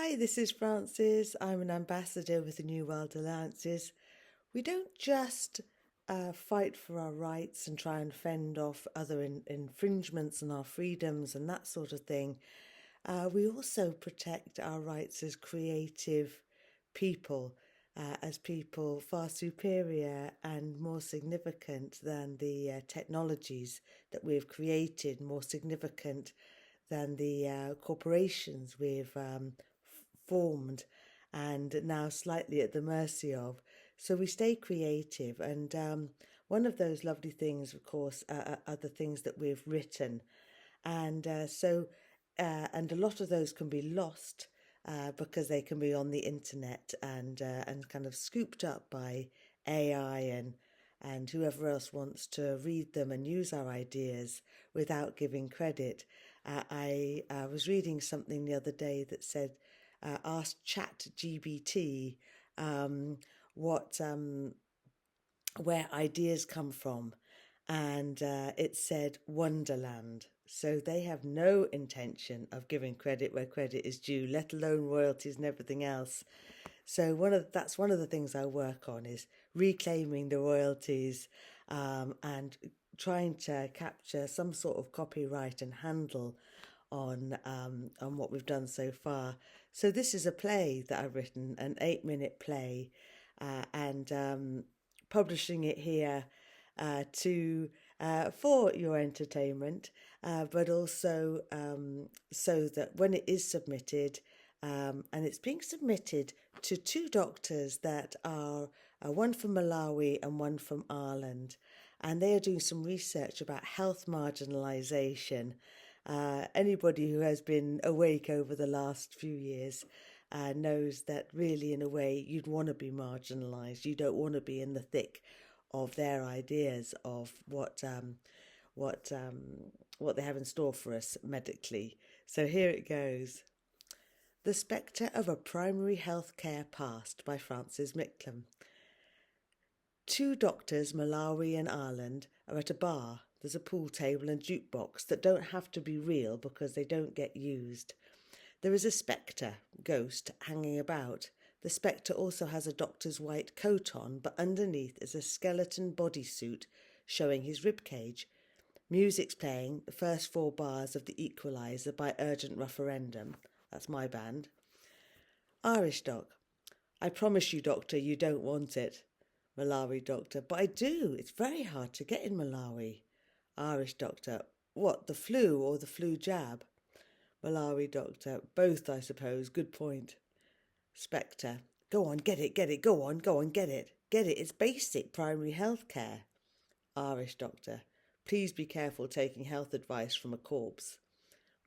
Hi, this is Frances. I'm an ambassador with the New World Alliances. We don't just fight for our rights and try and fend off other infringements on our freedoms and that sort of thing. We also protect our rights as creative people, as people far superior and more significant than the technologies that we've created, more significant than the corporations we've formed and now slightly at the mercy of. So we stay creative, and one of those lovely things, of course, are the things that we've written, and and a lot of those can be lost because they can be on the internet and kind of scooped up by AI and whoever else wants to read them and use our ideas without giving credit. I was reading something the other day that said, ask ChatGPT what where ideas come from, and it said Wonderland. So they have no intention of giving credit where credit is due, let alone royalties and everything else. So that's one of the things I work on is reclaiming the royalties and trying to capture some sort of copyright and handle on what we've done so far. So this is a play that I've written, an 8-minute play, and publishing it here to for your entertainment, but also so that when it is submitted, and it's being submitted to 2 doctors that are one from Malawi and one from Ireland, and they are doing some research about health marginalisation. Anybody who has been awake over the last few years knows that really, in a way, you'd want to be marginalised. You don't want to be in the thick of their ideas of what they have in store for us medically. So here it goes. The Spectre of a Primary Health Care Past by Frances Micklem. 2 doctors, Malawi and Ireland, are at a bar. There's a pool table and jukebox that don't have to be real because they don't get used. There is a spectre, ghost, hanging about. The spectre also has a doctor's white coat on, but underneath is a skeleton bodysuit showing his ribcage. Music's playing, the first 4 bars of The Equalizer by Urgent Referendum. That's my band. Irish doc. I promise you, doctor, you don't want it. Malawi doctor. But I do. It's very hard to get in Malawi. Irish doctor. What, the flu or the flu jab? Malawi doctor. Both, I suppose. Good point. Spectre. Go on, get it. Go on, get it. Get it. It's basic primary health care. Irish doctor. Please be careful taking health advice from a corpse.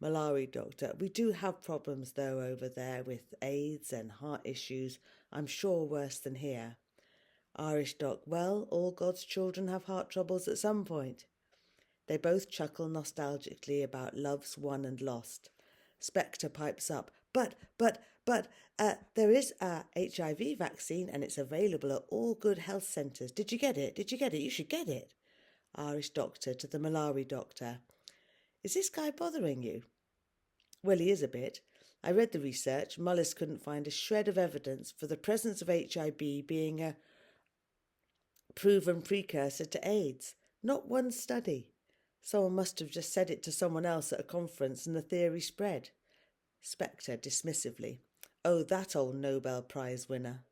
Malawi doctor. We do have problems, though, over there with AIDS and heart issues. I'm sure worse than here. Irish doc. Well, all God's children have heart troubles at some point. They both chuckle nostalgically about loves won and lost. Spectre pipes up. But, there is a HIV vaccine and it's available at all good health centres. Did you get it? You should get it. Irish doctor to the Malawi doctor. Is this guy bothering you? Well, he is a bit. I read the research. Mullis couldn't find a shred of evidence for the presence of HIV being a proven precursor to AIDS. Not one study. Someone must have just said it to someone else at a conference and the theory spread. Spectre dismissively. Oh, that old Nobel Prize winner.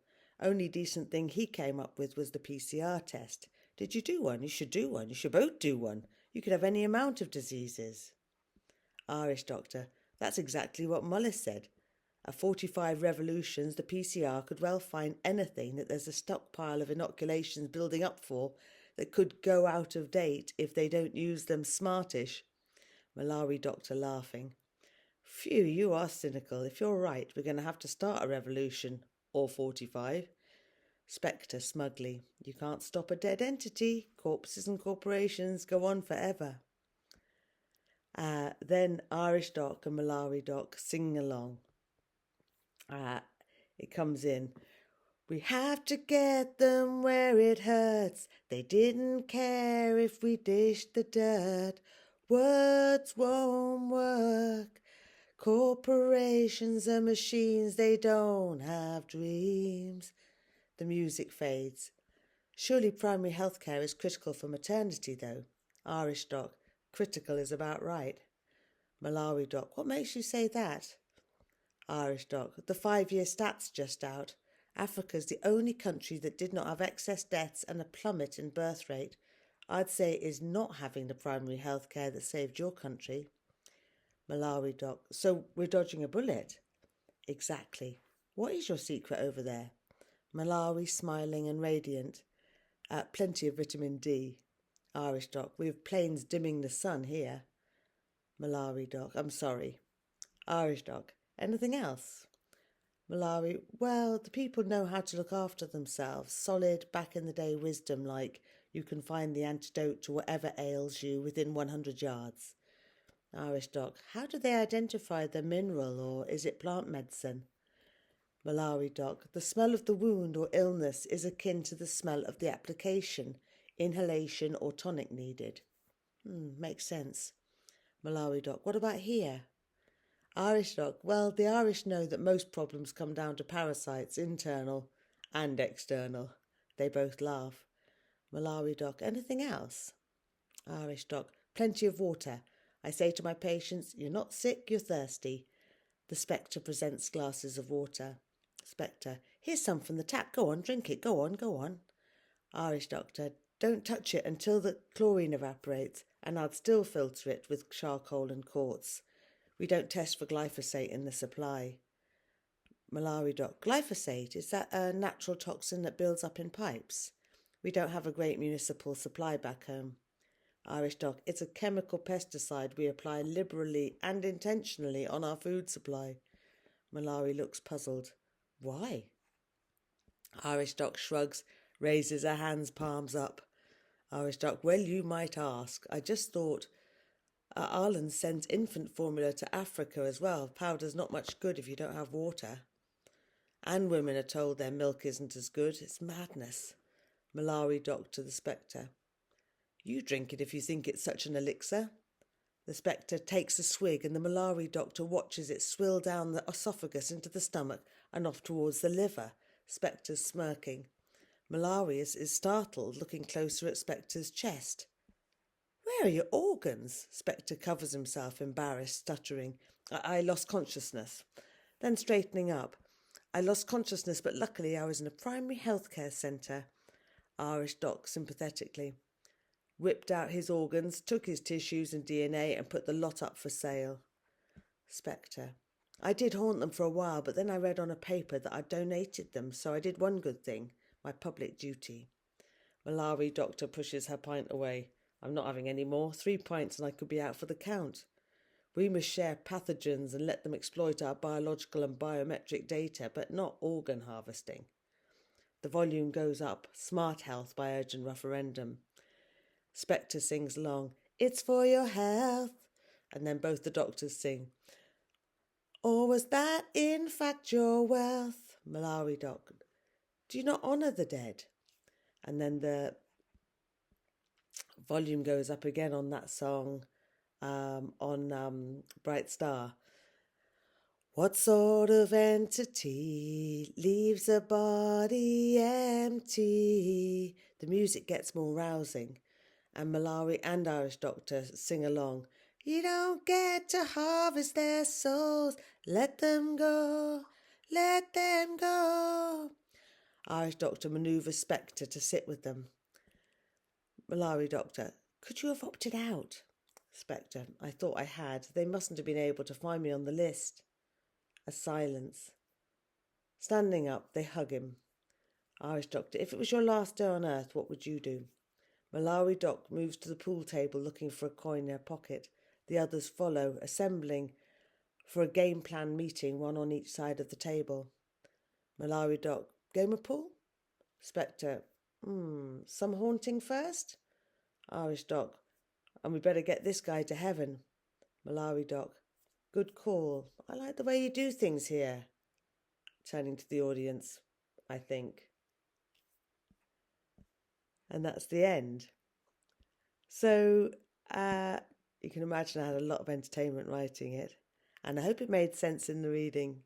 Only decent thing he came up with was the PCR test. Did you do one? You should do one. You should both do one. You could have any amount of diseases. Irish doctor. That's exactly what Mullis said. At 45 revolutions, the PCR could well find anything that there's a stockpile of inoculations building up for that could go out of date if they don't use them smartish. Malawi doctor laughing. Phew, you are cynical. If you're right, we're going to have to start a revolution. Or 45. Spectre smugly. You can't stop a dead entity. Corpses and corporations go on forever. Then Irish doc and Malawi doc sing along. It comes in. We have to get them where it hurts. They didn't care if we dished the dirt. Words won't work. Corporations are machines, they don't have dreams. The music fades. Surely primary health care is critical for maternity, though. Irish doc, critical is about right. Malawi doc, what makes you say that? Irish doc, the 5-year stats just out. Africa's the only country that did not have excess deaths and a plummet in birth rate. I'd say it is not having the primary health care that saved your country. Malawi doc, so we're dodging a bullet? Exactly. What is your secret over there? Malawi, smiling and radiant. Plenty of vitamin D. Irish doc, we have planes dimming the sun here. Malawi doc, I'm sorry. Irish doc, anything else? Malawi, well, the people know how to look after themselves. Solid, back-in-the-day wisdom like you can find the antidote to whatever ails you within 100 yards. Irish doc, how do they identify the mineral, or is it plant medicine? Malawi doc, the smell of the wound or illness is akin to the smell of the application, inhalation or tonic needed. Makes sense. Malawi doc, what about here? Irish doc, well, the Irish know that most problems come down to parasites, internal and external. They both laugh. Malawi doc, anything else? Irish doc, plenty of water. I say to my patients, you're not sick, you're thirsty. The Spectre presents glasses of water. Spectre, here's some from the tap. Go on, drink it. Go on, go on. Irish doctor, don't touch it until the chlorine evaporates, and I'd still filter it with charcoal and quartz. We don't test for glyphosate in the supply. Malawi doc, glyphosate, is that a natural toxin that builds up in pipes? We don't have a great municipal supply back home. Irish doc, it's a chemical pesticide we apply liberally and intentionally on our food supply. Malawi looks puzzled. Why? Irish doc shrugs, raises her hands, palms up. Irish doc, well, you might ask. I just thought Ireland sends infant formula to Africa as well. Powder's not much good if you don't have water. And women are told their milk isn't as good. It's madness. Malawi doc to the Spectre. You drink it if you think it's such an elixir. The Spectre takes a swig and the Malawi doctor watches it swill down the esophagus into the stomach and off towards the liver. Spectre's smirking. Malawi is startled, looking closer at Spectre's chest. Where are your organs? Spectre covers himself, embarrassed, stuttering. I lost consciousness. Then straightening up. I lost consciousness, but luckily I was in a primary healthcare centre. Irish doc sympathetically. Whipped out his organs, took his tissues and DNA and put the lot up for sale. Spectre. I did haunt them for a while, but then I read on a paper that I donated them, so I did one good thing, my public duty. Malawi doctor pushes her pint away. I'm not having any more. 3 pints and I could be out for the count. We must share pathogens and let them exploit our biological and biometric data, but not organ harvesting. The volume goes up. Smart Health by Urgent Referendum. Spectre sings along, it's for your health, and then both the doctors sing. Or was that in fact your wealth? Malawi doc, do you not honour the dead? And then the volume goes up again on that song on Bright Star. What sort of entity leaves a body empty? The music gets more rousing. And Malawi and Irish doctor sing along. You don't get to harvest their souls. Let them go, let them go. Irish doctor manoeuvres Spectre to sit with them. Malawi doctor, could you have opted out? Spectre, I thought I had. They mustn't have been able to find me on the list. A silence. Standing up, they hug him. Irish doctor, if it was your last day on earth, what would you do? Malawi doc moves to the pool table looking for a coin in her pocket. The others follow, assembling for a game plan meeting, one on each side of the table. Malawi doc, game of pool? Spectre, some haunting first? Irish doc, and we better get this guy to heaven. Malawi doc, good call. I like the way you do things here. Turning to the audience, I think. And that's the end. So you can imagine I had a lot of entertainment writing it. and I hope it made sense in the reading.